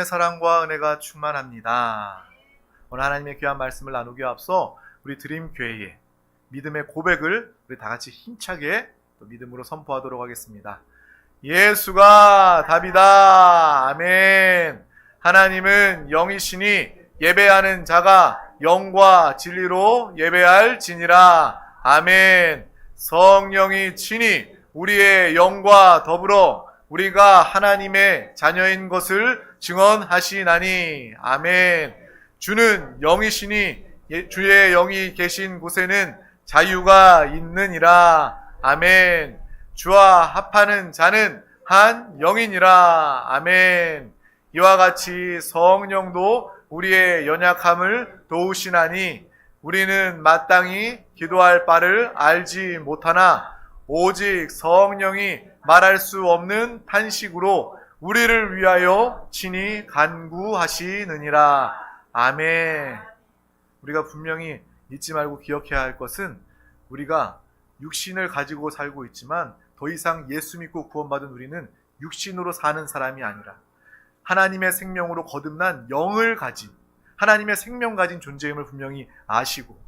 하나님의 사랑과 은혜가 충만합니다. 오늘 하나님의 귀한 말씀을 나누기에 앞서 우리 드림교회의 믿음의 고백을 우리 다 같이 힘차게 또 믿음으로 선포하도록 하겠습니다. 예수가 답이다. 아멘. 하나님은 영이시니 예배하는 자가 영과 진리로 예배할지니라. 아멘. 성령이 친히 우리의 영과 더불어 우리가 하나님의 자녀인 것을 증언하시나니. 아멘. 주는 영이시니 주의 영이 계신 곳에는 자유가 있느니라. 아멘. 주와 합하는 자는 한 영이니라. 아멘. 이와 같이 성령도 우리의 연약함을 도우시나니 우리는 마땅히 기도할 바를 알지 못하나 오직 성령이 말할 수 없는 탄식으로 우리를 위하여 친히 간구하시느니라. 아멘. 우리가 분명히 잊지 말고 기억해야 할 것은 우리가 육신을 가지고 살고 있지만 더 이상 예수 믿고 구원받은 우리는 육신으로 사는 사람이 아니라 하나님의 생명으로 거듭난 영을 가진, 하나님의 생명 가진 존재임을 분명히 아시고,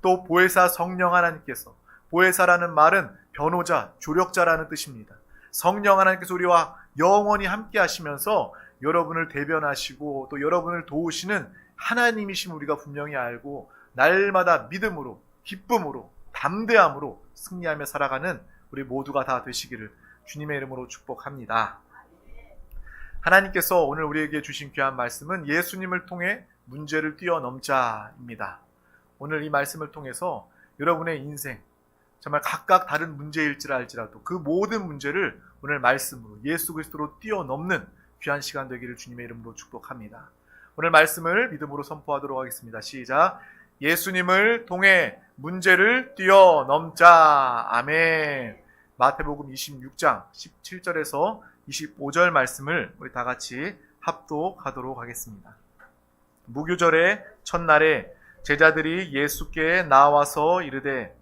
또 보혜사 성령 하나님께서, 보혜사라는 말은 변호자, 조력자라는 뜻입니다. 성령 하나님께서 우리와 영원히 함께 하시면서 여러분을 대변하시고 또 여러분을 도우시는 하나님이심을 우리가 분명히 알고 날마다 믿음으로, 기쁨으로, 담대함으로 승리하며 살아가는 우리 모두가 다 되시기를 주님의 이름으로 축복합니다. 하나님께서 오늘 우리에게 주신 귀한 말씀은 예수님을 통해 문제를 뛰어넘자입니다. 오늘 이 말씀을 통해서 여러분의 인생, 정말 각각 다른 문제일지라도 그 모든 문제를 오늘 말씀으로 예수 그리스도로 뛰어넘는 귀한 시간 되기를 주님의 이름으로 축복합니다. 오늘 말씀을 믿음으로 선포하도록 하겠습니다. 시작. 예수님을 통해 문제를 뛰어넘자. 아멘. 마태복음 26장 17절에서 25절 말씀을 우리 다 같이 합독하도록 하겠습니다. 무교절의 첫날에 제자들이 예수께 나와서 이르되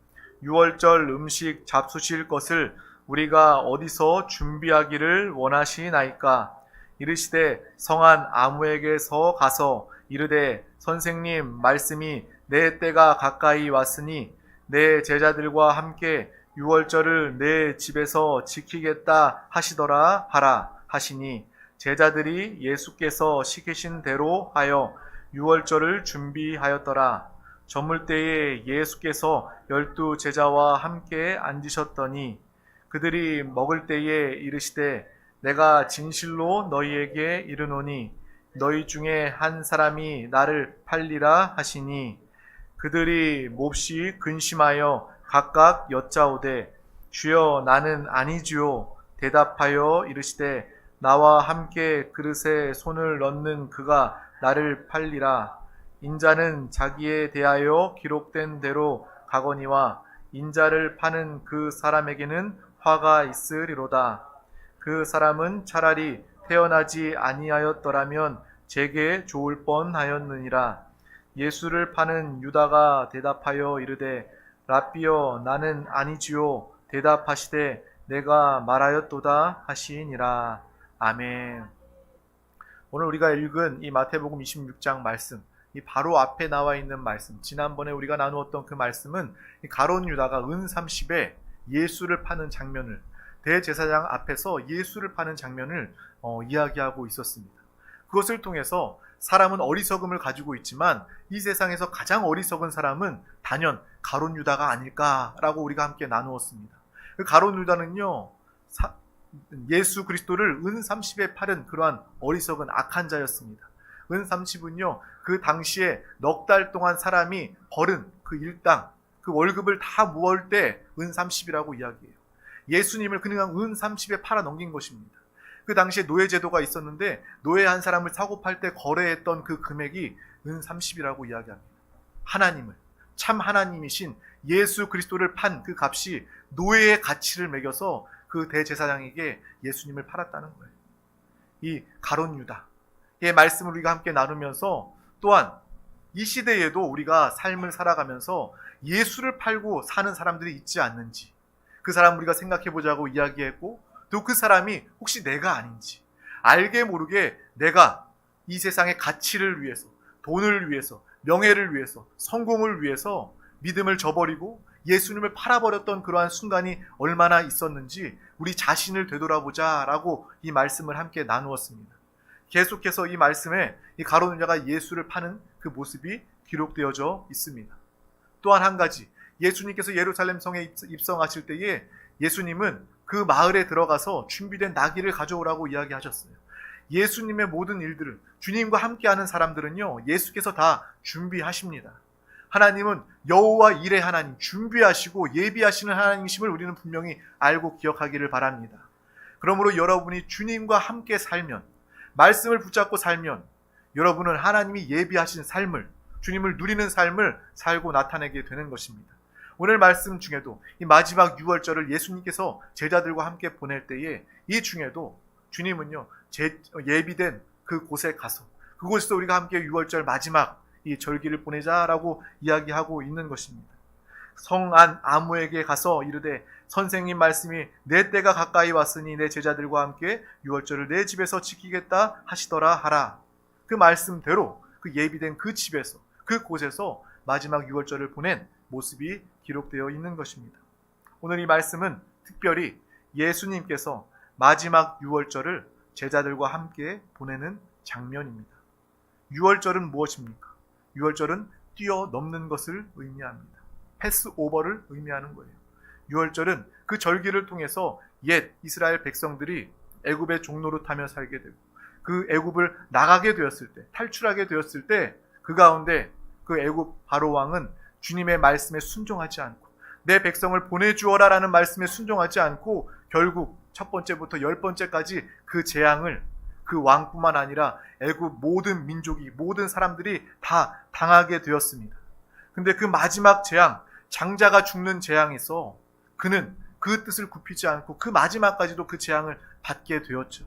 유월절 음식 잡수실 것을 우리가 어디서 준비하기를 원하시나이까? 이르시되 성한 아무에게서 가서 이르되 선생님 말씀이 내 때가 가까이 왔으니 내 제자들과 함께 유월절을 내 집에서 지키겠다 하시더라 하라 하시니 제자들이 예수께서 시키신 대로 하여 유월절을 준비하였더라. 저물 때에 예수께서 12 제자와 함께 앉으셨더니 그들이 먹을 때에 이르시되 내가 진실로 너희에게 이르노니 너희 중에 한 사람이 나를 팔리라 하시니 그들이 몹시 근심하여 각각 여짜오되 주여 나는 아니지요. 대답하여 이르시되 나와 함께 그릇에 손을 넣는 그가 나를 팔리라. 인자는 자기에 대하여 기록된 대로 가거니와 인자를 파는 그 사람에게는 화가 있으리로다. 그 사람은 차라리 태어나지 아니하였더라면 제게 좋을 뻔하였느니라. 예수를 파는 유다가 대답하여 이르되 랍비여 나는 아니지요. 대답하시되 내가 말하였도다 하시니라. 아멘. 오늘 우리가 읽은 이 마태복음 26장 말씀, 이 바로 앞에 나와 있는 말씀, 지난번에 우리가 나누었던 그 말씀은 이 가룟 유다가 은 30에 예수를 파는 장면을, 대제사장 앞에서 예수를 파는 장면을 이야기하고 있었습니다. 그것을 통해서 사람은 어리석음을 가지고 있지만 이 세상에서 가장 어리석은 사람은 단연 가룟 유다가 아닐까라고 우리가 함께 나누었습니다. 그 가룟 유다는요, 예수 그리스도를 은 30에 팔은 그러한 어리석은 악한 자였습니다. 은 30은요, 그 당시에 넉 달 동안 사람이 벌은 그 일당, 그 월급을 다 모을 때 은 30이라고 이야기해요. 예수님을 그냥 은 30에 팔아 넘긴 것입니다. 그 당시에 노예제도가 있었는데 노예 한 사람을 사고 팔 때 거래했던 그 금액이 은 30이라고 이야기합니다. 하나님을, 참 하나님이신 예수 그리스도를 판 그 값이 노예의 가치를 매겨서 그 대제사장에게 예수님을 팔았다는 거예요. 이 가룟 유다의 말씀을 우리가 함께 나누면서 또한 이 시대에도 우리가 삶을 살아가면서 예수를 팔고 사는 사람들이 있지 않는지 그 사람 우리가 생각해 보자고 이야기했고 또 그 사람이 혹시 내가 아닌지 알게 모르게 내가 이 세상의 가치를 위해서, 돈을 위해서, 명예를 위해서, 성공을 위해서 믿음을 저버리고 예수님을 팔아버렸던 그러한 순간이 얼마나 있었는지 우리 자신을 되돌아보자 라고 이 말씀을 함께 나누었습니다. 계속해서 이 말씀에 이 가룟 여자가 예수를 파는 그 모습이 기록되어져 있습니다. 또한 한 가지, 예수님께서 예루살렘 성에 입성하실 때에 예수님은 그 마을에 들어가서 준비된 나귀를 가져오라고 이야기하셨어요. 예수님의 모든 일들을, 주님과 함께하는 사람들은요, 예수께서 다 준비하십니다. 하나님은 여호와 일의 하나님, 준비하시고 예비하시는 하나님이심을 우리는 분명히 알고 기억하기를 바랍니다. 그러므로 여러분이 주님과 함께 살면, 말씀을 붙잡고 살면 여러분은 하나님이 예비하신 삶을, 주님을 누리는 삶을 살고 나타내게 되는 것입니다. 오늘 말씀 중에도 이 마지막 유월절을 예수님께서 제자들과 함께 보낼 때에 이 중에도 주님은요, 예비된 그 곳에 가서 그곳에서 우리가 함께 유월절 마지막 이 절기를 보내자라고 이야기하고 있는 것입니다. 성 안 아무에게 가서 이르되 선생님 말씀이 내 때가 가까이 왔으니 내 제자들과 함께 유월절을 내 집에서 지키겠다 하시더라 하라. 그 말씀대로 그 예비된 그 집에서, 그 곳에서 마지막 유월절을 보낸 모습이 기록되어 있는 것입니다. 오늘 이 말씀은 특별히 예수님께서 마지막 유월절을 제자들과 함께 보내는 장면입니다. 유월절은 무엇입니까? 유월절은 뛰어넘는 것을 의미합니다. 패스오버를 의미하는 거예요. 유월절은 그 절기를 통해서 옛 이스라엘 백성들이 애굽의 종로로 타며 살게 되고 그 애굽을 나가게 되었을 때, 탈출하게 되었을 때 그 가운데 그 애굽 바로 왕은 주님의 말씀에 순종하지 않고 내 백성을 보내주어라 라는 말씀에 순종하지 않고 결국 첫 번째부터 10번째까지 그 재앙을 그 왕뿐만 아니라 애굽 모든 민족이, 모든 사람들이 다 당하게 되었습니다. 근데 그 마지막 재앙, 장자가 죽는 재앙에서 그는 그 뜻을 굽히지 않고 그 마지막까지도 그 재앙을 받게 되었죠.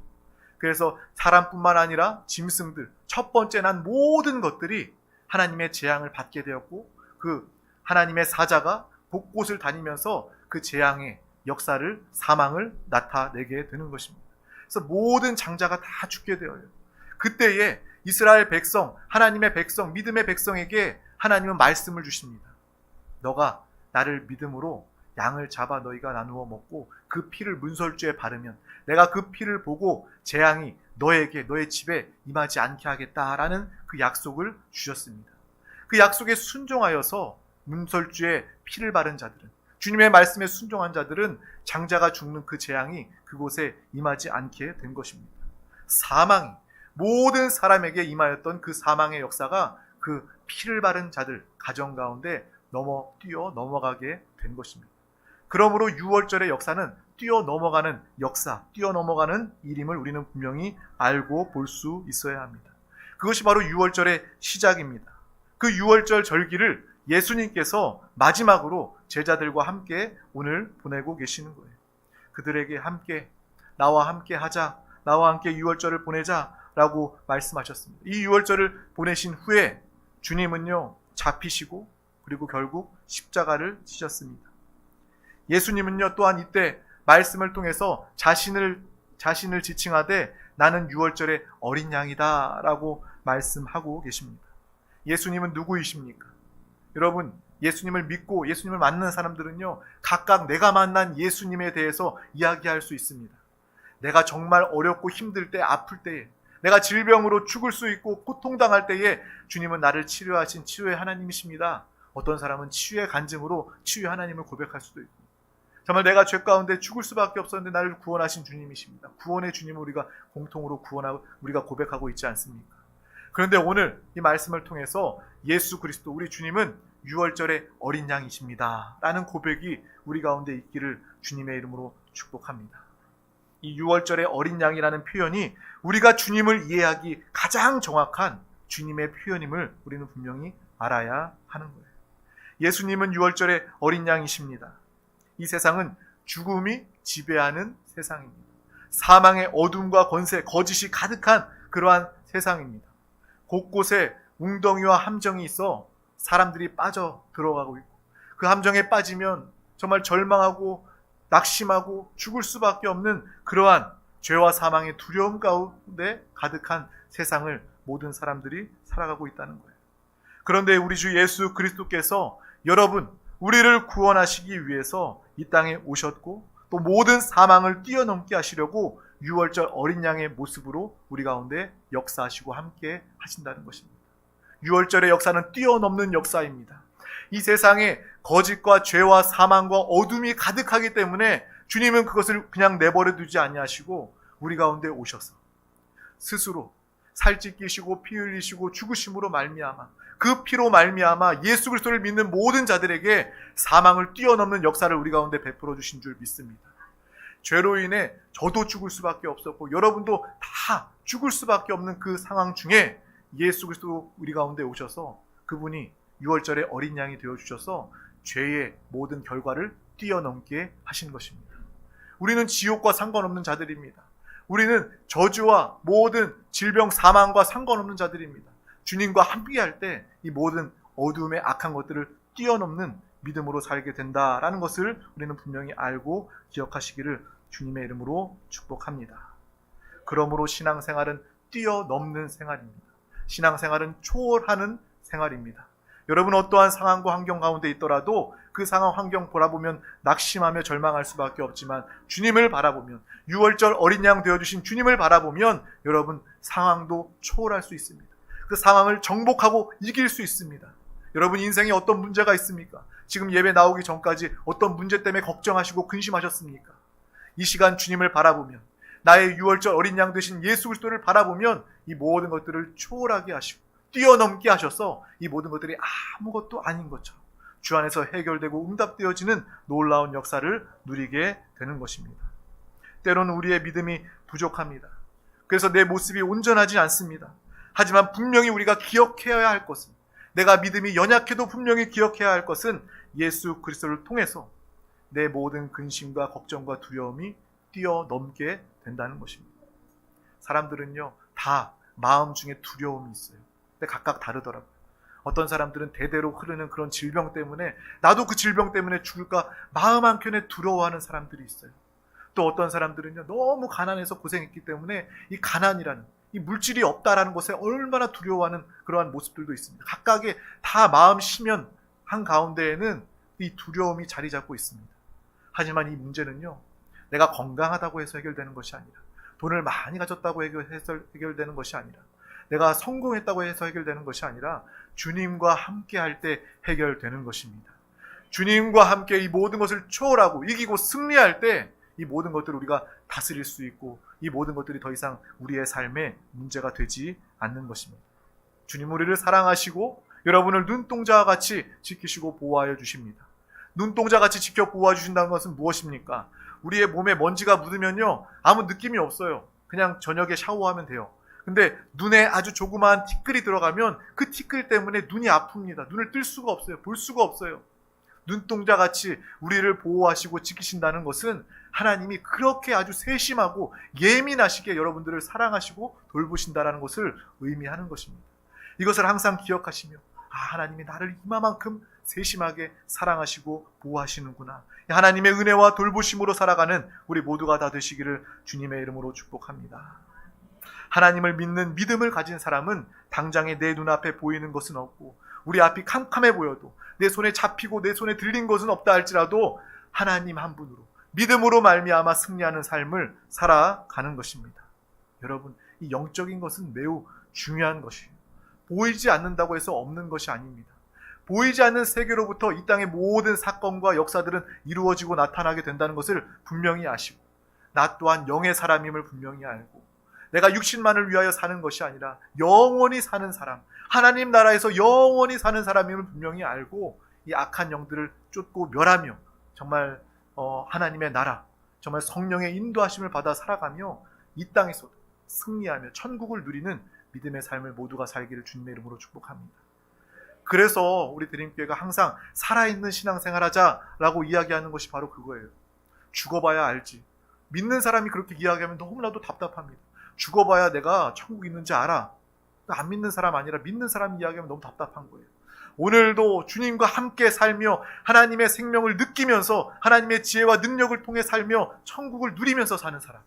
그래서 사람뿐만 아니라 짐승들, 첫 번째 난 모든 것들이 하나님의 재앙을 받게 되었고 그 하나님의 사자가 곳곳을 다니면서 그 재앙의 역사를, 사망을 나타내게 되는 것입니다. 그래서 모든 장자가 다 죽게 되어요. 그때에 이스라엘 백성, 하나님의 백성, 믿음의 백성에게 하나님은 말씀을 주십니다. 너가 나를 믿음으로 양을 잡아 너희가 나누어 먹고 그 피를 문설주에 바르면 내가 그 피를 보고 재앙이 너에게, 너의 집에 임하지 않게 하겠다라는 그 약속을 주셨습니다. 그 약속에 순종하여서 문설주에 피를 바른 자들은, 주님의 말씀에 순종한 자들은 장자가 죽는 그 재앙이 그곳에 임하지 않게 된 것입니다. 사망이 모든 사람에게 임하였던 그 사망의 역사가 그 피를 바른 자들 가정 가운데 뛰어넘어가게 된 것입니다. 그러므로 유월절의 역사는 뛰어넘어가는 역사, 뛰어넘어가는 일임을 우리는 분명히 알고 볼 수 있어야 합니다. 그것이 바로 유월절의 시작입니다. 그 유월절 절기를 예수님께서 마지막으로 제자들과 함께 오늘 보내고 계시는 거예요. 그들에게 함께, 나와 함께 하자, 나와 함께 유월절을 보내자라고 말씀하셨습니다. 이 유월절을 보내신 후에 주님은요, 잡히시고 그리고 결국 십자가를 지셨습니다. 예수님은요, 또한 이때 말씀을 통해서 자신을 지칭하되 나는 유월절의 어린 양이다 라고 말씀하고 계십니다. 예수님은 누구이십니까? 여러분, 예수님을 믿고 예수님을 만난 사람들은요, 각각 내가 만난 예수님에 대해서 이야기할 수 있습니다. 내가 정말 어렵고 힘들 때, 아플 때에, 내가 질병으로 죽을 수 있고 고통당할 때에 주님은 나를 치료하신 치유의 하나님이십니다. 어떤 사람은 치유의 간증으로 치유의 하나님을 고백할 수도 있고, 정말 내가 죄 가운데 죽을 수밖에 없었는데 나를 구원하신 주님이십니다. 구원의 주님을 우리가 공통으로 우리가 고백하고 있지 않습니까? 그런데 오늘 이 말씀을 통해서 예수 그리스도, 우리 주님은 유월절의 어린 양이십니다 라는 고백이 우리 가운데 있기를 주님의 이름으로 축복합니다. 이 유월절의 어린 양이라는 표현이 우리가 주님을 이해하기 가장 정확한 주님의 표현임을 우리는 분명히 알아야 하는 거예요. 예수님은 유월절의 어린 양이십니다. 이 세상은 죽음이 지배하는 세상입니다. 사망의 어둠과 권세, 거짓이 가득한 그러한 세상입니다. 곳곳에 웅덩이와 함정이 있어 사람들이 빠져 들어가고 있고, 그 함정에 빠지면 정말 절망하고 낙심하고 죽을 수밖에 없는 그러한 죄와 사망의 두려움 가운데 가득한 세상을 모든 사람들이 살아가고 있다는 거예요. 그런데 우리 주 예수 그리스도께서 여러분, 우리를 구원하시기 위해서 이 땅에 오셨고 또 모든 사망을 뛰어넘게 하시려고 6월절 어린 양의 모습으로 우리 가운데 역사하시고 함께 하신다는 것입니다. 6월절의 역사는 뛰어넘는 역사입니다. 이 세상에 거짓과 죄와 사망과 어둠이 가득하기 때문에 주님은 그것을 그냥 내버려 두지 아니하시고 우리 가운데 오셔서 스스로 살찌끼시고 피 흘리시고 죽으심으로 말미암아 그 피로 말미암아 예수 그리스도를 믿는 모든 자들에게 사망을 뛰어넘는 역사를 우리 가운데 베풀어 주신 줄 믿습니다. 죄로 인해 저도 죽을 수밖에 없었고 여러분도 다 죽을 수밖에 없는 그 상황 중에 예수 그리스도 우리 가운데 오셔서 그분이 6월절의 어린 양이 되어주셔서 죄의 모든 결과를 뛰어넘게 하신 것입니다. 우리는 지옥과 상관없는 자들입니다. 우리는 저주와 모든 질병, 사망과 상관없는 자들입니다. 주님과 함께할 때 이 모든 어두움의 악한 것들을 뛰어넘는 믿음으로 살게 된다라는 것을 우리는 분명히 알고 기억하시기를 주님의 이름으로 축복합니다. 그러므로 신앙생활은 뛰어넘는 생활입니다. 신앙생활은 초월하는 생활입니다. 여러분 어떠한 상황과 환경 가운데 있더라도 그 상황 환경 바라보면 낙심하며 절망할 수밖에 없지만 주님을 바라보면 6월절 어린 양 되어주신 주님을 바라보면 여러분 상황도 초월할 수 있습니다. 그 상황을 정복하고 이길 수 있습니다. 여러분 인생에 어떤 문제가 있습니까? 지금 예배 나오기 전까지 어떤 문제 때문에 걱정하시고 근심하셨습니까? 이 시간 주님을 바라보면 나의 6월절 어린 양 되신 예수 그리스도를 바라보면 이 모든 것들을 초월하게 하시고 뛰어넘게 하셔서 이 모든 것들이 아무것도 아닌 것처럼 주 안에서 해결되고 응답되어지는 놀라운 역사를 누리게 되는 것입니다. 때로는 우리의 믿음이 부족합니다. 그래서 내 모습이 온전하지 않습니다. 하지만 분명히 우리가 기억해야 할 것은 내가 믿음이 연약해도 분명히 기억해야 할 것은 예수 그리스도를 통해서 내 모든 근심과 걱정과 두려움이 뛰어넘게 된다는 것입니다. 사람들은요 다 마음 중에 두려움이 있어요. 근데 각각 다르더라고요. 어떤 사람들은 대대로 흐르는 그런 질병 때문에 나도 그 질병 때문에 죽을까 마음 한켠에 두려워하는 사람들이 있어요. 또 어떤 사람들은요 너무 가난해서 고생했기 때문에 이 가난이라는 이 물질이 없다라는 것에 얼마나 두려워하는 그러한 모습들도 있습니다. 각각의 다 마음 심연 한 가운데에는 이 두려움이 자리 잡고 있습니다. 하지만 이 문제는요 내가 건강하다고 해서 해결되는 것이 아니라 돈을 많이 가졌다고 해서 해결되는 것이 아니라 내가 성공했다고 해서 해결되는 것이 아니라 주님과 함께 할 때 해결되는 것입니다. 주님과 함께 이 모든 것을 초월하고 이기고 승리할 때 이 모든 것들을 우리가 다스릴 수 있고 이 모든 것들이 더 이상 우리의 삶에 문제가 되지 않는 것입니다. 주님 우리를 사랑하시고 여러분을 눈동자와 같이 지키시고 보호하여 주십니다. 눈동자 같이 지켜 보호해 주신다는 것은 무엇입니까? 우리의 몸에 먼지가 묻으면요 아무 느낌이 없어요. 그냥 저녁에 샤워하면 돼요. 근데 눈에 아주 조그마한 티끌이 들어가면 그 티끌 때문에 눈이 아픕니다. 눈을 뜰 수가 없어요. 볼 수가 없어요. 눈동자 같이 우리를 보호하시고 지키신다는 것은 하나님이 그렇게 아주 세심하고 예민하시게 여러분들을 사랑하시고 돌보신다는 것을 의미하는 것입니다. 이것을 항상 기억하시며 하나님이 나를 이만큼 세심하게 사랑하시고 보호하시는구나. 하나님의 은혜와 돌보심으로 살아가는 우리 모두가 다 되시기를 주님의 이름으로 축복합니다. 하나님을 믿는 믿음을 가진 사람은 당장에 내 눈앞에 보이는 것은 없고 우리 앞이 캄캄해 보여도 내 손에 잡히고 내 손에 들린 것은 없다 할지라도 하나님 한 분으로 믿음으로 말미암아 승리하는 삶을 살아가는 것입니다. 여러분 이 영적인 것은 매우 중요한 것이에요. 보이지 않는다고 해서 없는 것이 아닙니다. 보이지 않는 세계로부터 이 땅의 모든 사건과 역사들은 이루어지고 나타나게 된다는 것을 분명히 아시고 나 또한 영의 사람임을 분명히 알고 내가 육신만을 위하여 사는 것이 아니라 영원히 사는 사람, 하나님 나라에서 영원히 사는 사람임을 분명히 알고 이 악한 영들을 쫓고 멸하며 정말 하나님의 나라, 정말 성령의 인도하심을 받아 살아가며 이 땅에서도 승리하며 천국을 누리는 믿음의 삶을 모두가 살기를 주님의 이름으로 축복합니다. 그래서 우리 드림교회가 항상 살아있는 신앙생활하자라고 이야기하는 것이 바로 그거예요. 죽어봐야 알지. 믿는 사람이 그렇게 이야기하면 너무나도 답답합니다. 죽어봐야 내가 천국 있는지 알아. 안 믿는 사람 아니라 믿는 사람 이야기하면 너무 답답한 거예요. 오늘도 주님과 함께 살며 하나님의 생명을 느끼면서 하나님의 지혜와 능력을 통해 살며 천국을 누리면서 사는 사람.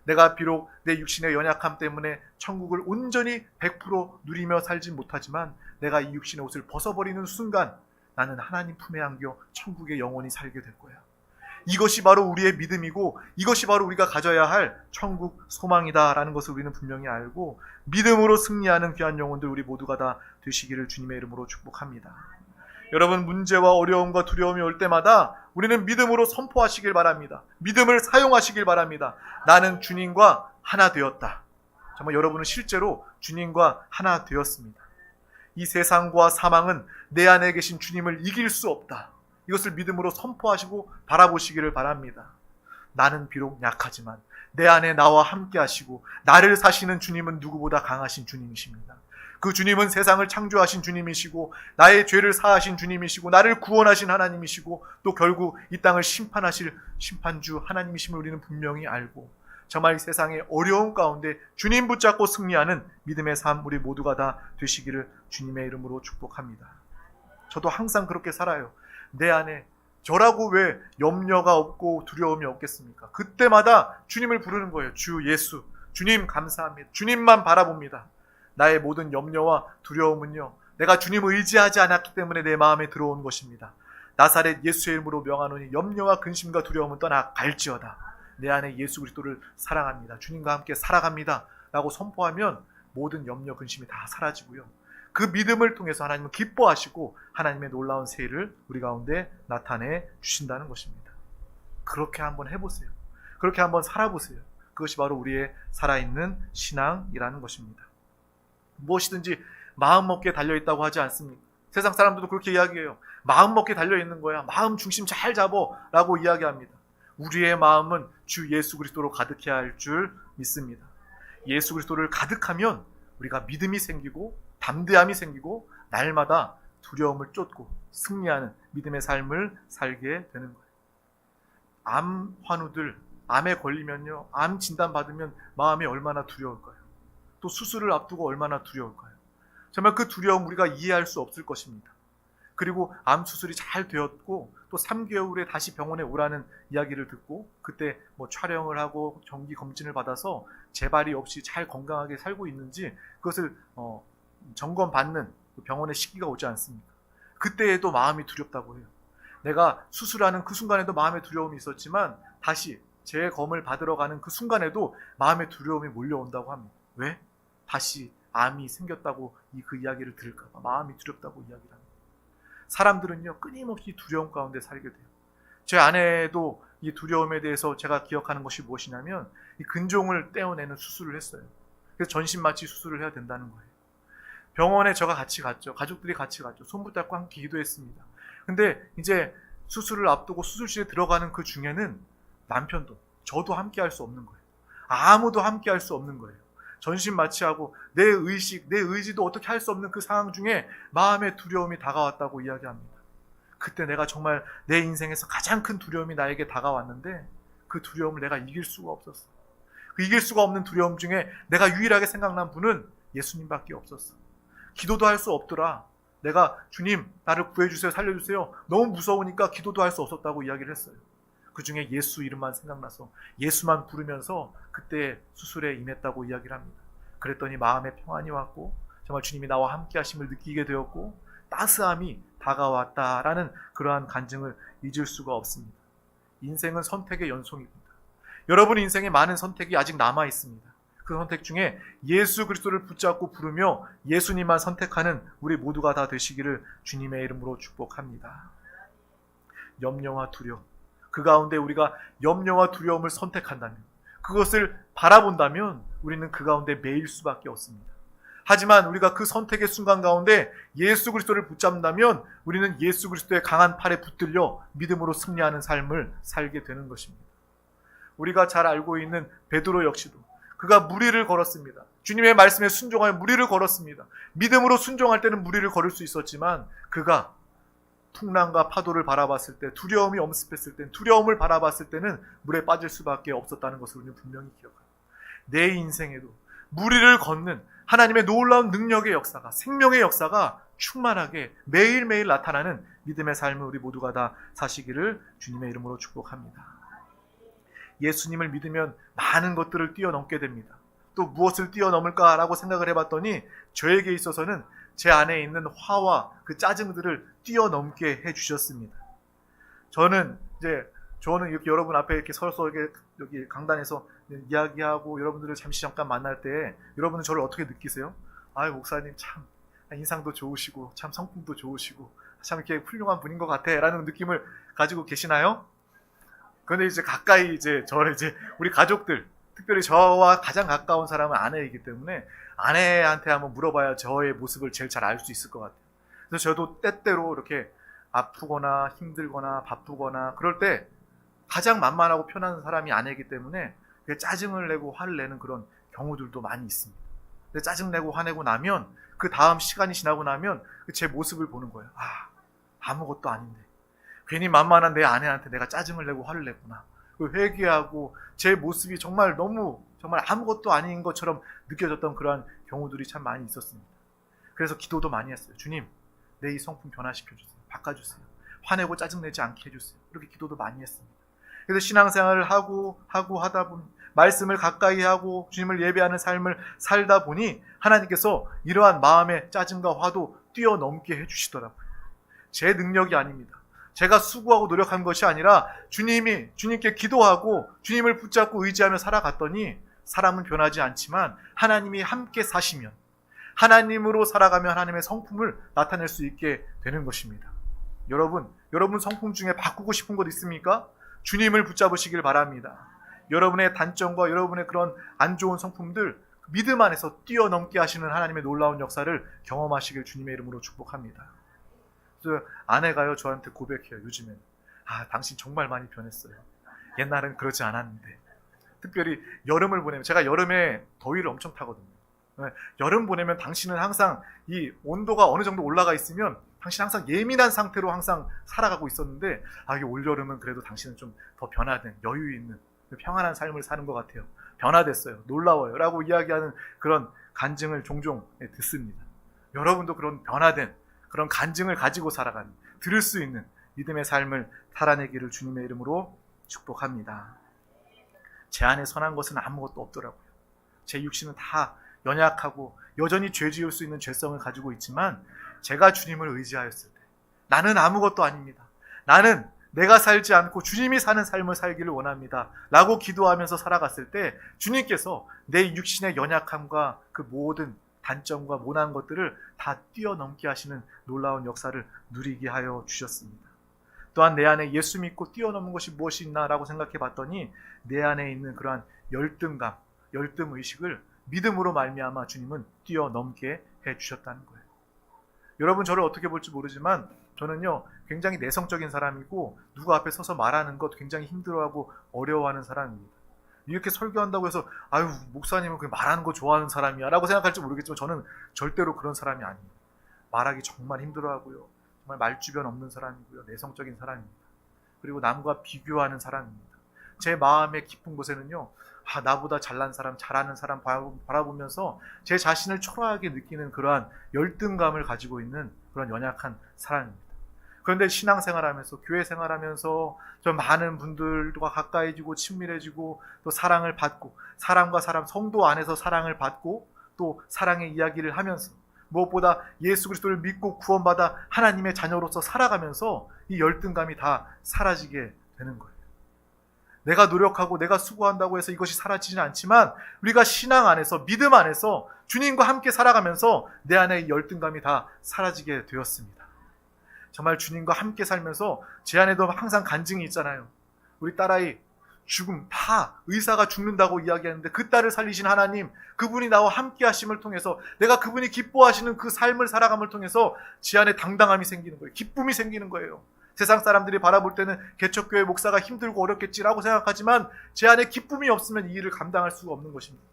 내가 비록 내 육신의 연약함 때문에 천국을 온전히 100% 누리며 살지 못하지만 내가 이 육신의 옷을 벗어버리는 순간 나는 하나님 품에 안겨 천국에 영원히 살게 될 거야. 이것이 바로 우리의 믿음이고 이것이 바로 우리가 가져야 할 천국 소망이다라는 것을 우리는 분명히 알고 믿음으로 승리하는 귀한 영혼들 우리 모두가 다 되시기를 주님의 이름으로 축복합니다. 여러분, 문제와 어려움과 두려움이 올 때마다 우리는 믿음으로 선포하시길 바랍니다. 믿음을 사용하시길 바랍니다. 나는 주님과 하나 되었다. 정말 여러분은 실제로 주님과 하나 되었습니다. 이 세상과 사망은 내 안에 계신 주님을 이길 수 없다. 이것을 믿음으로 선포하시고 바라보시기를 바랍니다. 나는 비록 약하지만 내 안에 나와 함께 하시고 나를 사시는 주님은 누구보다 강하신 주님이십니다. 그 주님은 세상을 창조하신 주님이시고 나의 죄를 사하신 주님이시고 나를 구원하신 하나님이시고 또 결국 이 땅을 심판하실 심판주 하나님이심을 우리는 분명히 알고 정말 이 세상의 어려움 가운데 주님 붙잡고 승리하는 믿음의 삶 우리 모두가 다 되시기를 주님의 이름으로 축복합니다. 저도 항상 그렇게 살아요. 내 안에 저라고 왜 염려가 없고 두려움이 없겠습니까? 그때마다 주님을 부르는 거예요. 주 예수, 주님 감사합니다. 주님만 바라봅니다. 나의 모든 염려와 두려움은요, 내가 주님을 의지하지 않았기 때문에 내 마음에 들어온 것입니다. 나사렛 예수의 이름으로 명하노니 염려와 근심과 두려움은 떠나갈지어다. 내 안에 예수 그리스도를 사랑합니다. 주님과 함께 살아갑니다. 라고 선포하면 모든 염려, 근심이 다 사라지고요. 그 믿음을 통해서 하나님은 기뻐하시고 하나님의 놀라운 세일을 우리 가운데 나타내 주신다는 것입니다. 그렇게 한번 해보세요. 그렇게 한번 살아보세요. 그것이 바로 우리의 살아있는 신앙이라는 것입니다. 무엇이든지 마음먹기에 달려있다고 하지 않습니까? 세상 사람들도 그렇게 이야기해요. 마음먹기에 달려있는 거야. 마음 중심 잘 잡어 라고 이야기합니다. 우리의 마음은 주 예수 그리스도로 가득해야 할 줄 믿습니다. 예수 그리스도를 가득하면 우리가 믿음이 생기고 담대함이 생기고 날마다 두려움을 쫓고 승리하는 믿음의 삶을 살게 되는 거예요. 암 환우들, 암에 걸리면요, 암 진단 받으면 마음이 얼마나 두려울까요? 또 수술을 앞두고 얼마나 두려울까요? 정말 그 두려움 우리가 이해할 수 없을 것입니다. 그리고 암 수술이 잘 되었고 또 3개월에 다시 병원에 오라는 이야기를 듣고 그때 뭐 촬영을 하고 정기 검진을 받아서 재발이 없이 잘 건강하게 살고 있는지 그것을 점검받는 병원의 시기가 오지 않습니까? 그때에도 마음이 두렵다고 해요. 내가 수술하는 그 순간에도 마음의 두려움이 있었지만 다시 재검을 받으러 가는 그 순간에도 마음의 두려움이 몰려온다고 합니다. 왜? 다시 암이 생겼다고 그 이야기를 들을까 봐 마음이 두렵다고 이야기를 합니다. 사람들은요, 끊임없이 두려움 가운데 살게 돼요. 제 아내도 이 두려움에 대해서 제가 기억하는 것이 무엇이냐면 이 근종을 떼어내는 수술을 했어요. 그래서 전신마취 수술을 해야 된다는 거예요. 병원에 저가 같이 갔죠. 가족들이 같이 갔죠. 손 붙잡고 함께 기도했습니다. 근데 이제 수술을 앞두고 수술실에 들어가는 그 중에는 남편도 저도 함께 할 수 없는 거예요. 아무도 함께 할 수 없는 거예요. 전신 마취하고 내 의식, 내 의지도 어떻게 할 수 없는 그 상황 중에 마음의 두려움이 다가왔다고 이야기합니다. 그때 내가 정말 내 인생에서 가장 큰 두려움이 나에게 다가왔는데 그 두려움을 내가 이길 수가 없었어. 그 이길 수가 없는 두려움 중에 내가 유일하게 생각난 분은 예수님밖에 없었어. 기도도 할 수 없더라. 내가 주님 나를 구해주세요, 살려주세요. 너무 무서우니까 기도도 할 수 없었다고 이야기를 했어요. 그 중에 예수 이름만 생각나서 예수만 부르면서 그때 수술에 임했다고 이야기를 합니다. 그랬더니 마음에 평안이 왔고 정말 주님이 나와 함께 하심을 느끼게 되었고 따스함이 다가왔다라는 그러한 간증을 잊을 수가 없습니다. 인생은 선택의 연속입니다. 여러분 인생에 많은 선택이 아직 남아 있습니다. 그 선택 중에 예수 그리스도를 붙잡고 부르며 예수님만 선택하는 우리 모두가 다 되시기를 주님의 이름으로 축복합니다. 염려와 두려움, 그 가운데 우리가 염려와 두려움을 선택한다면, 그것을 바라본다면 우리는 그 가운데 매일 수밖에 없습니다. 하지만 우리가 그 선택의 순간 가운데 예수 그리스도를 붙잡는다면 우리는 예수 그리스도의 강한 팔에 붙들려 믿음으로 승리하는 삶을 살게 되는 것입니다. 우리가 잘 알고 있는 베드로 역시도 그가 무리를 걸었습니다. 주님의 말씀에 순종하여 무리를 걸었습니다. 믿음으로 순종할 때는 무리를 걸을 수 있었지만 그가 풍랑과 파도를 바라봤을 때, 두려움이 엄습했을 때, 두려움을 바라봤을 때는 물에 빠질 수밖에 없었다는 것을 우리는 분명히 기억합니다. 내 인생에도 무리를 걷는 하나님의 놀라운 능력의 역사가, 생명의 역사가 충만하게 매일매일 나타나는 믿음의 삶을 우리 모두가 다 사시기를 주님의 이름으로 축복합니다. 예수님을 믿으면 많은 것들을 뛰어넘게 됩니다. 또 무엇을 뛰어넘을까라고 생각을 해봤더니 저에게 있어서는 제 안에 있는 화와 그 짜증들을 뛰어넘게 해주셨습니다. 저는 이렇게 여러분 앞에 이렇게 서서 여기 강단에서 이야기하고 여러분들을 잠시 잠깐 만날 때 여러분은 저를 어떻게 느끼세요? 아유, 목사님 참 인상도 좋으시고 참 성품도 좋으시고 참 이렇게 훌륭한 분인 것 같아 라는 느낌을 가지고 계시나요? 그런데 가까이 저를 우리 가족들, 특별히 저와 가장 가까운 사람은 아내이기 때문에 아내한테 한번 물어봐야 저의 모습을 제일 잘 알 수 있을 것 같아요. 그래서 저도 때때로 이렇게 아프거나 힘들거나 바쁘거나 그럴 때 가장 만만하고 편한 사람이 아내이기 때문에 짜증을 내고 화를 내는 그런 경우들도 많이 있습니다. 근데 짜증내고 화내고 나면 그 다음 시간이 지나고 나면 제 모습을 보는 거예요. 아무것도 아닌데 괜히 만만한 내 아내한테 내가 짜증을 내고 화를 냈구나. 회개하고 제 모습이 정말 아무것도 아닌 것처럼 느껴졌던 그러한 경우들이 참 많이 있었습니다. 그래서 기도도 많이 했어요. 주님, 내 이 성품 변화시켜주세요. 바꿔주세요. 화내고 짜증내지 않게 해주세요. 이렇게 기도도 많이 했습니다. 그래서 신앙생활을 하고 하다 보니 말씀을 가까이 하고 주님을 예배하는 삶을 살다 보니 하나님께서 이러한 마음의 짜증과 화도 뛰어넘게 해주시더라고요. 제 능력이 아닙니다. 제가 수고하고 노력한 것이 아니라 주님께 기도하고 주님을 붙잡고 의지하며 살아갔더니 사람은 변하지 않지만 하나님이 함께 사시면 하나님으로 살아가며 하나님의 성품을 나타낼 수 있게 되는 것입니다. 여러분 성품 중에 바꾸고 싶은 것 있습니까? 주님을 붙잡으시길 바랍니다. 여러분의 단점과 여러분의 그런 안 좋은 성품들 믿음 안에서 뛰어넘게 하시는 하나님의 놀라운 역사를 경험하시길 주님의 이름으로 축복합니다. 그래서 아내가요 저한테 고백해요. 요즘엔 당신 정말 많이 변했어요. 옛날엔 그러지 않았는데. 특별히 여름을 보내면 제가 여름에 더위를 엄청 타거든요. 여름 보내면 당신은 항상 이 온도가 어느 정도 올라가 있으면 당신 항상 예민한 상태로 항상 살아가고 있었는데 이 올여름은 그래도 당신은 좀 더 변화된 여유 있는 평안한 삶을 사는 것 같아요. 변화됐어요. 놀라워요. 라고 이야기하는 그런 간증을 종종 듣습니다. 여러분도 그런 변화된 그런 간증을 가지고 살아가는 들을 수 있는 믿음의 삶을 살아내기를 주님의 이름으로 축복합니다. 제 안에 선한 것은 아무것도 없더라고요. 제 육신은 다 연약하고 여전히 죄 지을 수 있는 죄성을 가지고 있지만 제가 주님을 의지하였을 때 나는 아무것도 아닙니다. 나는 내가 살지 않고 주님이 사는 삶을 살기를 원합니다. 라고 기도하면서 살아갔을 때 주님께서 내 육신의 연약함과 그 모든 단점과 모난 것들을 다 뛰어넘게 하시는 놀라운 역사를 누리게 하여 주셨습니다. 또한 내 안에 예수 믿고 뛰어넘은 것이 무엇이 있나라고 생각해 봤더니 내 안에 있는 그러한 열등감, 열등의식을 믿음으로 말미암아 주님은 뛰어넘게 해주셨다는 거예요. 여러분 저를 어떻게 볼지 모르지만 저는요 굉장히 내성적인 사람이고 누구 앞에 서서 말하는 것 굉장히 힘들어하고 어려워하는 사람입니다. 이렇게 설교한다고 해서 목사님은 그냥 말하는 거 좋아하는 사람이야 라고 생각할지 모르겠지만 저는 절대로 그런 사람이 아니에요. 말하기 정말 힘들어하고요. 정말 말주변 없는 사람이고요. 내성적인 사람입니다. 그리고 남과 비교하는 사람입니다. 제 마음의 깊은 곳에는요 나보다 잘난 사람, 잘하는 사람 바라보면서 제 자신을 초라하게 느끼는 그러한 열등감을 가지고 있는 그런 연약한 사람입니다. 그런데 신앙생활하면서 교회 생활하면서 저 많은 분들과 가까이지고 친밀해지고 또 사랑을 받고 사람과 사람 성도 안에서 사랑을 받고 또 사랑의 이야기를 하면서 무엇보다 예수 그리스도를 믿고 구원받아 하나님의 자녀로서 살아가면서 이 열등감이 다 사라지게 되는 거예요. 내가 노력하고 내가 수고한다고 해서 이것이 사라지지는 않지만 우리가 신앙 안에서 믿음 안에서 주님과 함께 살아가면서 내 안에 이 열등감이 다 사라지게 되었습니다. 정말 주님과 함께 살면서 제 안에도 항상 간증이 있잖아요. 우리 딸아이 죽음 다 의사가 죽는다고 이야기하는데 그 딸을 살리신 하나님 그분이 나와 함께 하심을 통해서 내가 그분이 기뻐하시는 그 삶을 살아감을 통해서 제 안에 당당함이 생기는 거예요. 기쁨이 생기는 거예요. 세상 사람들이 바라볼 때는 개척교회 목사가 힘들고 어렵겠지라고 생각하지만 제 안에 기쁨이 없으면 이 일을 감당할 수가 없는 것입니다.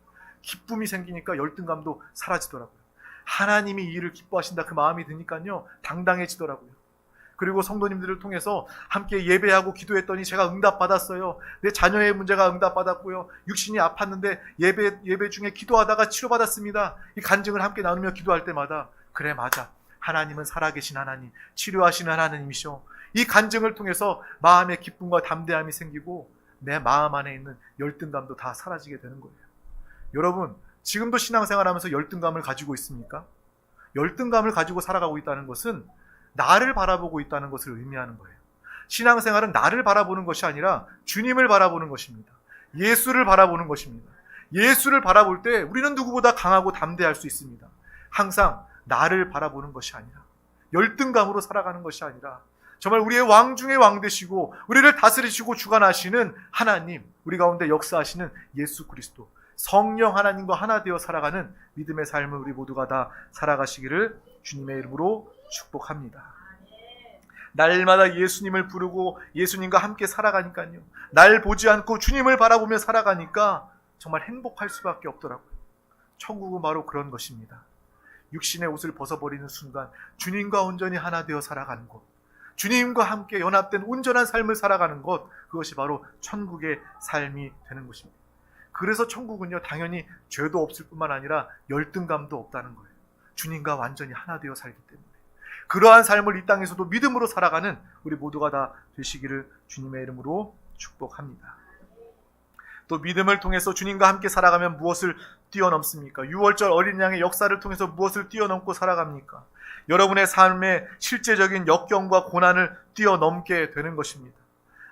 기쁨이 생기니까 열등감도 사라지더라고요. 하나님이 이 일을 기뻐하신다 그 마음이 드니까요 당당해지더라고요. 그리고 성도님들을 통해서 함께 예배하고 기도했더니 제가 응답받았어요. 내 자녀의 문제가 응답받았고요. 육신이 아팠는데 예배 중에 기도하다가 치료받았습니다. 이 간증을 함께 나누며 기도할 때마다 그래 맞아. 하나님은 살아계신 하나님, 치료하시는 하나님이셔. 이 간증을 통해서 마음의 기쁨과 담대함이 생기고 내 마음 안에 있는 열등감도 다 사라지게 되는 거예요. 여러분, 지금도 신앙생활하면서 열등감을 가지고 있습니까? 열등감을 가지고 살아가고 있다는 것은 나를 바라보고 있다는 것을 의미하는 거예요. 신앙생활은 나를 바라보는 것이 아니라 주님을 바라보는 것입니다. 예수를 바라보는 것입니다. 예수를 바라볼 때 우리는 누구보다 강하고 담대할 수 있습니다. 항상 나를 바라보는 것이 아니라, 열등감으로 살아가는 것이 아니라, 정말 우리의 왕 중의 왕 되시고 우리를 다스리시고 주관하시는 하나님, 우리 가운데 역사하시는 예수 그리스도, 성령 하나님과 하나 되어 살아가는 믿음의 삶을 우리 모두가 다 살아가시기를 주님의 이름으로 축복합니다. 날마다 예수님을 부르고 예수님과 함께 살아가니까요, 날 보지 않고 주님을 바라보며 살아가니까 정말 행복할 수밖에 없더라고요. 천국은 바로 그런 것입니다. 육신의 옷을 벗어버리는 순간 주님과 온전히 하나 되어 살아가는 것, 주님과 함께 연합된 온전한 삶을 살아가는 것, 그것이 바로 천국의 삶이 되는 것입니다. 그래서 천국은요, 당연히 죄도 없을 뿐만 아니라 열등감도 없다는 거예요. 주님과 완전히 하나 되어 살기 때문에. 그러한 삶을 이 땅에서도 믿음으로 살아가는 우리 모두가 다 되시기를 주님의 이름으로 축복합니다. 또 믿음을 통해서 주님과 함께 살아가면 무엇을 뛰어넘습니까? 6월절 어린 양의 역사를 통해서 무엇을 뛰어넘고 살아갑니까? 여러분의 삶의 실제적인 역경과 고난을 뛰어넘게 되는 것입니다.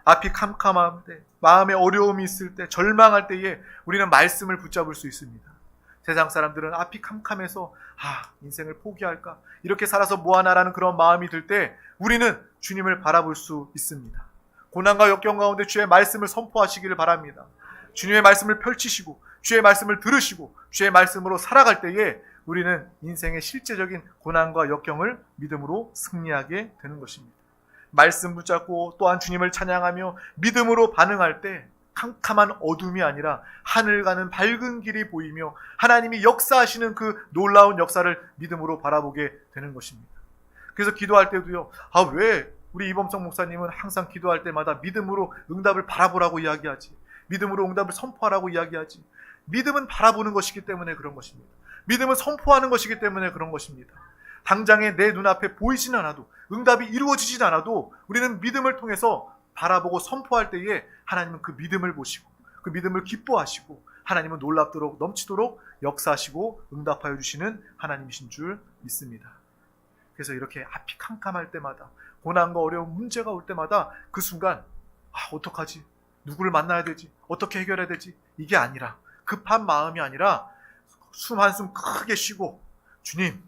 앞이 캄캄할 때, 마음에 어려움이 있을 때, 절망할 때에 우리는 말씀을 붙잡을 수 있습니다. 세상 사람들은 앞이 캄캄해서 인생을 포기할까? 이렇게 살아서 뭐하나라는 그런 마음이 들 때 우리는 주님을 바라볼 수 있습니다. 고난과 역경 가운데 주의 말씀을 선포하시기를 바랍니다. 주님의 말씀을 펼치시고 주의 말씀을 들으시고 주의 말씀으로 살아갈 때에 우리는 인생의 실제적인 고난과 역경을 믿음으로 승리하게 되는 것입니다. 말씀 붙잡고 또한 주님을 찬양하며 믿음으로 반응할 때 캄캄한 어둠이 아니라 하늘 가는 밝은 길이 보이며 하나님이 역사하시는 그 놀라운 역사를 믿음으로 바라보게 되는 것입니다. 그래서 기도할 때도요, 왜 우리 이범성 목사님은 항상 기도할 때마다 믿음으로 응답을 바라보라고 이야기하지, 믿음으로 응답을 선포하라고 이야기하지. 믿음은 바라보는 것이기 때문에 그런 것입니다. 믿음은 선포하는 것이기 때문에 그런 것입니다. 당장에 내 눈앞에 보이진 않아도, 응답이 이루어지진 않아도 우리는 믿음을 통해서 바라보고 선포할 때에 하나님은 그 믿음을 보시고 그 믿음을 기뻐하시고 하나님은 놀랍도록 넘치도록 역사하시고 응답하여 주시는 하나님이신 줄 믿습니다. 그래서 이렇게 앞이 캄캄할 때마다, 고난과 어려운 문제가 올 때마다 그 순간 어떡하지? 누구를 만나야 되지? 어떻게 해결해야 되지? 이게 아니라, 급한 마음이 아니라 숨 한숨 크게 쉬고, 주님,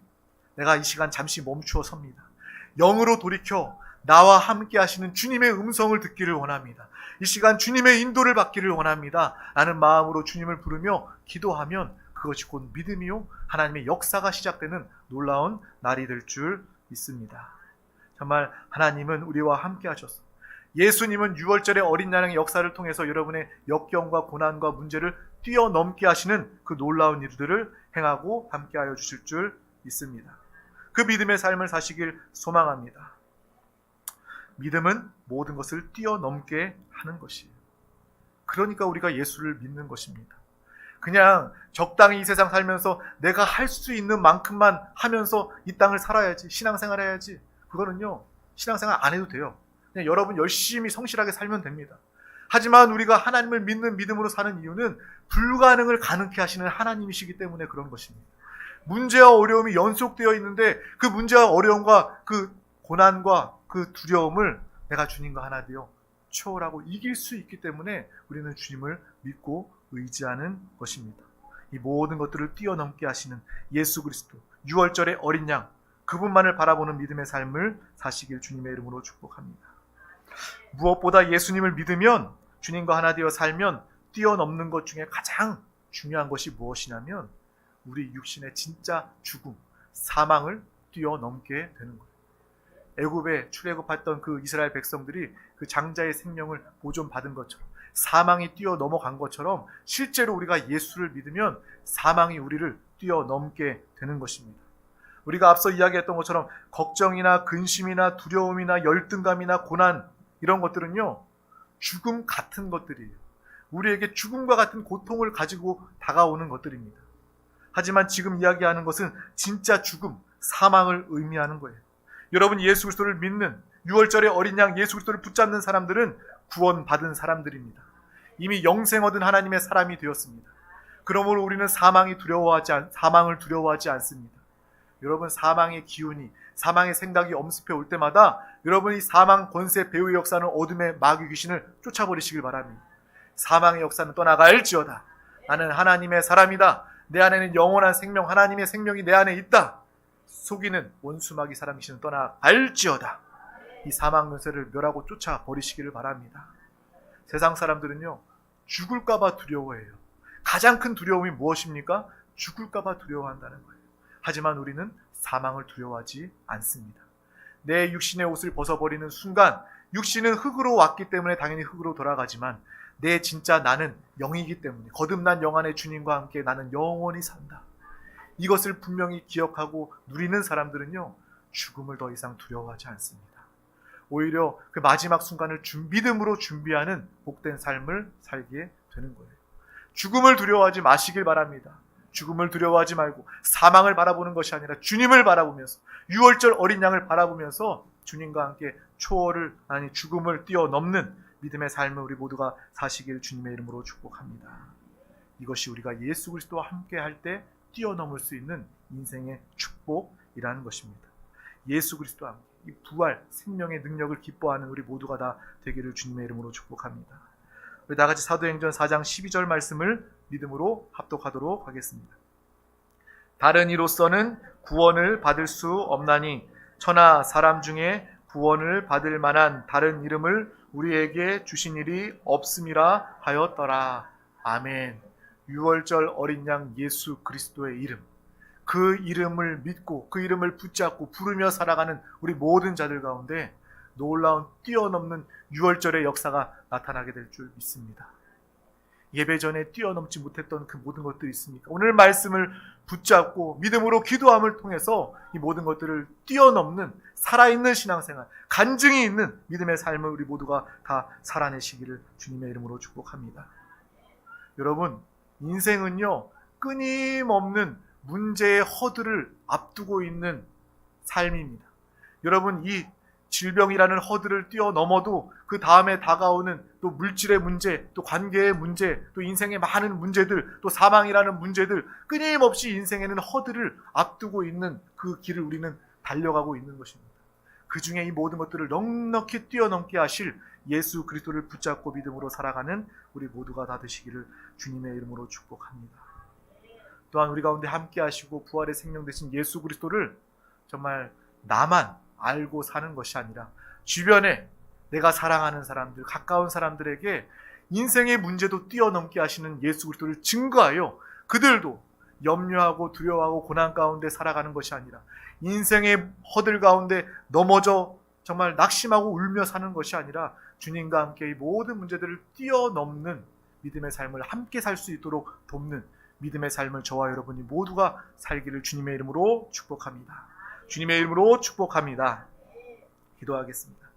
내가 이 시간 잠시 멈추어 섭니다. 영으로 돌이켜 나와 함께 하시는 주님의 음성을 듣기를 원합니다. 이 시간 주님의 인도를 받기를 원합니다. 라는 마음으로 주님을 부르며 기도하면 그것이 곧 믿음이요, 하나님의 역사가 시작되는 놀라운 날이 될 줄 믿습니다. 정말 하나님은 우리와 함께 하셔서, 예수님은 6월절의 어린 양의 역사를 통해서 여러분의 역경과 고난과 문제를 뛰어넘게 하시는 그 놀라운 일들을 행하고 함께하여 주실 줄 믿습니다. 그 믿음의 삶을 사시길 소망합니다. 믿음은 모든 것을 뛰어넘게 하는 것이에요. 그러니까 우리가 예수를 믿는 것입니다. 그냥 적당히 이 세상 살면서 내가 할 수 있는 만큼만 하면서 이 땅을 살아야지, 신앙생활 해야지, 그거는요, 신앙생활 안 해도 돼요. 그냥 여러분 열심히 성실하게 살면 됩니다. 하지만 우리가 하나님을 믿는 믿음으로 사는 이유는 불가능을 가능케 하시는 하나님이시기 때문에 그런 것입니다. 문제와 어려움이 연속되어 있는데 그 문제와 어려움과 그 고난과 그 두려움을 내가 주님과 하나 되어 초월하고 이길 수 있기 때문에 우리는 주님을 믿고 의지하는 것입니다. 이 모든 것들을 뛰어넘게 하시는 예수 그리스도, 6월절의 어린 양, 그분만을 바라보는 믿음의 삶을 사시길 주님의 이름으로 축복합니다. 무엇보다 예수님을 믿으면, 주님과 하나 되어 살면 뛰어넘는 것 중에 가장 중요한 것이 무엇이냐면 우리 육신의 진짜 죽음, 사망을 뛰어넘게 되는 거예요. 애굽에 출애굽했던 그 이스라엘 백성들이 그 장자의 생명을 보존받은 것처럼, 사망이 뛰어넘어간 것처럼 실제로 우리가 예수를 믿으면 사망이 우리를 뛰어넘게 되는 것입니다. 우리가 앞서 이야기했던 것처럼 걱정이나 근심이나 두려움이나 열등감이나 고난, 이런 것들은요, 죽음 같은 것들이에요. 우리에게 죽음과 같은 고통을 가지고 다가오는 것들입니다. 하지만 지금 이야기하는 것은 진짜 죽음, 사망을 의미하는 거예요. 여러분, 예수 그리스도를 믿는 6월절의 어린 양 예수 그리스도를 붙잡는 사람들은 구원받은 사람들입니다. 이미 영생 얻은 하나님의 사람이 되었습니다. 그러므로 우리는 사망을 두려워하지 않습니다. 여러분, 사망의 기운이, 사망의 생각이 엄습해 올 때마다 여러분이 사망 권세 배후의 역사는 어둠의 마귀 귀신을 쫓아버리시길 바랍니다. 사망의 역사는 떠나갈지어다. 나는 하나님의 사람이다. 내 안에는 영원한 생명, 하나님의 생명이 내 안에 있다. 속이는 원수 마귀 사람 귀신은 떠나갈지어다. 이 사망 권세를 멸하고 쫓아버리시기를 바랍니다. 세상 사람들은요, 죽을까봐 두려워해요. 가장 큰 두려움이 무엇입니까? 죽을까봐 두려워한다는 거예요. 하지만 우리는 사망을 두려워하지 않습니다. 내 육신의 옷을 벗어버리는 순간 육신은 흙으로 왔기 때문에 당연히 흙으로 돌아가지만 내 진짜 나는 영이기 때문에 거듭난 영 안에 주님과 함께 나는 영원히 산다. 이것을 분명히 기억하고 누리는 사람들은요, 죽음을 더 이상 두려워하지 않습니다. 오히려 그 마지막 순간을 믿음으로 준비하는 복된 삶을 살게 되는 거예요. 죽음을 두려워하지 마시길 바랍니다. 죽음을 두려워하지 말고 사망을 바라보는 것이 아니라 주님을 바라보면서, 유월절 어린 양을 바라보면서 주님과 함께 죽음을 뛰어넘는 믿음의 삶을 우리 모두가 사시길 주님의 이름으로 축복합니다. 이것이 우리가 예수 그리스도와 함께 할 때 뛰어넘을 수 있는 인생의 축복이라는 것입니다. 예수 그리스도와 함께 이 부활, 생명의 능력을 기뻐하는 우리 모두가 다 되기를 주님의 이름으로 축복합니다. 우리 다 같이 사도행전 4장 12절 말씀을 믿음으로 합독하도록 하겠습니다. 다른 이로서는 구원을 받을 수 없나니 천하 사람 중에 구원을 받을 만한 다른 이름을 우리에게 주신 일이 없음이라 하였더라. 아멘. 유월절 어린 양 예수 그리스도의 이름, 그 이름을 믿고 그 이름을 붙잡고 부르며 살아가는 우리 모든 자들 가운데 놀라운 뛰어넘는 유월절의 역사가 나타나게 될 줄 믿습니다. 예배 전에 뛰어넘지 못했던 그 모든 것들이 있습니까? 오늘 말씀을 붙잡고 믿음으로 기도함을 통해서 이 모든 것들을 뛰어넘는 살아있는 신앙생활, 간증이 있는 믿음의 삶을 우리 모두가 다 살아내시기를 주님의 이름으로 축복합니다. 여러분, 인생은요, 끊임없는 문제의 허들을 앞두고 있는 삶입니다. 여러분, 이 질병이라는 허들을 뛰어넘어도 그 다음에 다가오는 또 물질의 문제, 또 관계의 문제, 또 인생의 많은 문제들, 또 사망이라는 문제들, 끊임없이 인생에는 허들을 앞두고 있는 그 길을 우리는 달려가고 있는 것입니다. 그 중에 이 모든 것들을 넉넉히 뛰어넘게 하실 예수 그리스도를 붙잡고 믿음으로 살아가는 우리 모두가 다 되시기를 주님의 이름으로 축복합니다. 또한 우리 가운데 함께 하시고 부활의 생명 되신 예수 그리스도를 정말 나만 알고 사는 것이 아니라 주변에 내가 사랑하는 사람들, 가까운 사람들에게 인생의 문제도 뛰어넘게 하시는 예수 그리스도를 증거하여 그들도 염려하고 두려워하고 고난 가운데 살아가는 것이 아니라 인생의 허들 가운데 넘어져 정말 낙심하고 울며 사는 것이 아니라 주님과 함께 이 모든 문제들을 뛰어넘는 믿음의 삶을 함께 살 수 있도록 돕는 믿음의 삶을 저와 여러분이 모두가 살기를 주님의 이름으로 축복합니다. 주님의 이름으로 축복합니다. 기도하겠습니다.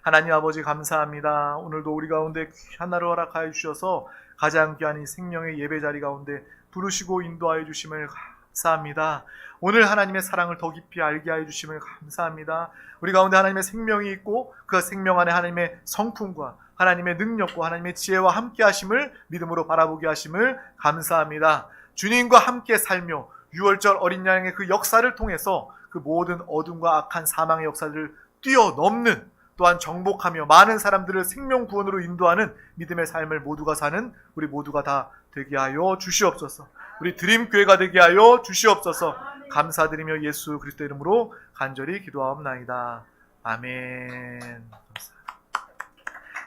하나님 아버지 감사합니다. 오늘도 우리 가운데 귀한 하루 허락하여 주셔서 가장 귀한 이 생명의 예배 자리 가운데 부르시고 인도하여 주심을 감사합니다. 오늘 하나님의 사랑을 더 깊이 알게 하여 주심을 감사합니다. 우리 가운데 하나님의 생명이 있고 그 생명 안에 하나님의 성품과 하나님의 능력과 하나님의 지혜와 함께 하심을 믿음으로 바라보게 하심을 감사합니다. 주님과 함께 살며 유월절 어린 양의 그 역사를 통해서 그 모든 어둠과 악한 사망의 역사들을 뛰어넘는, 또한 정복하며 많은 사람들을 생명 구원으로 인도하는 믿음의 삶을 모두가 사는 우리 모두가 다 되게 하여 주시옵소서. 우리 드림교회가 되게 하여 주시옵소서. 감사드리며 예수 그리스도 이름으로 간절히 기도하옵나이다. 아멘. 감사합니다.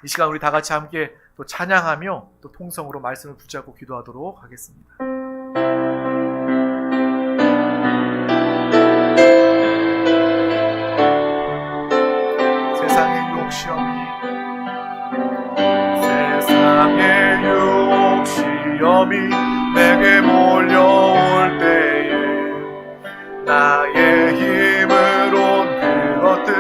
이 시간 우리 다 같이 함께 또 찬양하며 또 통성으로 말씀을 붙잡고 기도하도록 하겠습니다. 세상의 유혹 시험이 내게 몰려올 때에 나의 힘으론 그것들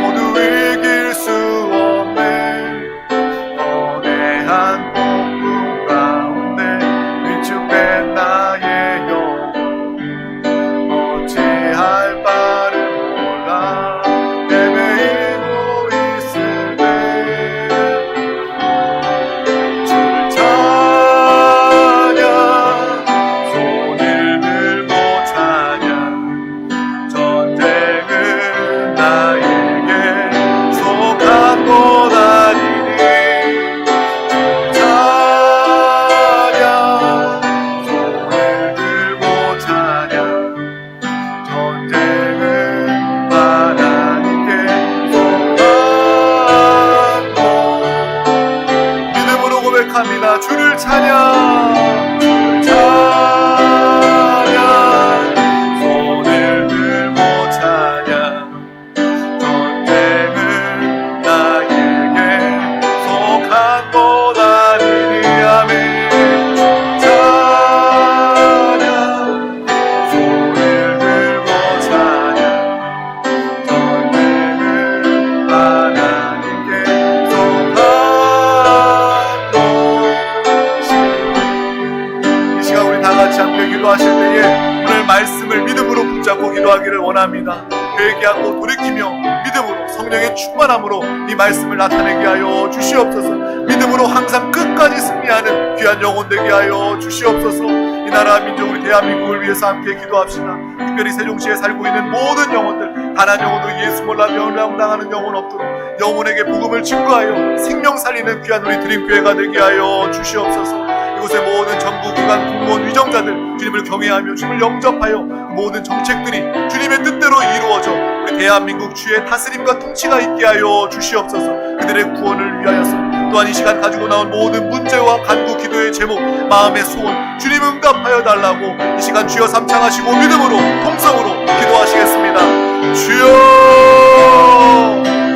모두 이길 수 없네. 거대한 폭풍 가운데 위축된 나의 영혼 어찌할 바를 몰라 헤매이고 있을 때 주를 원합니다. 회개하고 돌이키며 믿음으로 성령의 충만함으로 이 말씀을 나타내게 하여 주시옵소서. 믿음으로 항상 끝까지 승리하는 귀한 영혼 되게 하여 주시옵소서. 이 나라 민족 우리 대한민국을 위해서 함께 기도합시다. 특별히 세종시에 살고 있는 모든 영혼들, 단 한 영혼도 예수 몰라 멸망당하는 영혼 없도록 영혼에게 복음을 증거하여 생명 살리는 귀한 우리 드림교회가 되게 하여 주시옵소서. 이곳의 모든 정부기관 공무원 위정자들 주님을 경외하며 주님을 영접하여 모든 정책들이 주님의 뜻대로 이루어져 우리 대한민국 주의 다스림과 통치가 있게 하여 주시옵소서. 그들의 구원을 위하여서 또한 이 시간 가지고 나온 모든 문제와 간구 기도의 제목, 마음의 소원 주님 응답하여 달라고 이 시간 주여 삼창하시고 믿음으로 통성으로 기도하시겠습니다. 주여,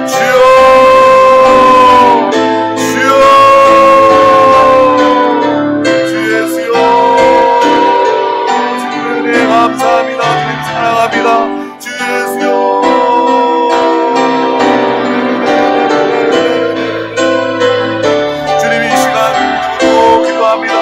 주여, 주여, 주 예수여, 주님의 은혜 감사합니다. 주님 사랑합니다. 주 예수여, 주님 이 시간 주로 기도합니다.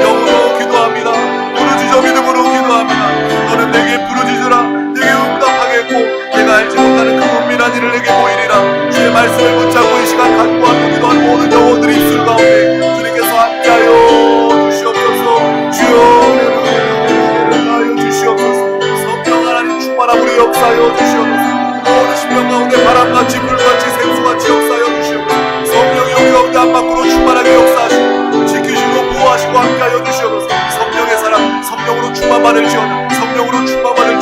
영으로 기도합니다. 부르짖어 믿음으로 기도합니다. 너는 내게 부르짖으라. 내게 응답하겠고 내가 알지 못하는 그 은밀한 일을 내게 보이리라. 주의 말씀을 붙잡고 이 시간 간구하며 기도하는 모든 영혼들이 입술 가운데 주님께서 함께하여 주시옵소서. 주여 하여 주시옵소서. 성령 하나님 충만함으로 역사하여 주시옵소서. 모든 심령 가운데 바람같이 불같이 생수같이 역사하여 주시옵소서. 성령이 여기 가운데 안팎으로 충만하게 역사하시고 지키시고 보호하시고 함께하여 주시옵소서. 성령의 사랑, 성령으로 충만 받으시옵소서. 성령으로 충만 받을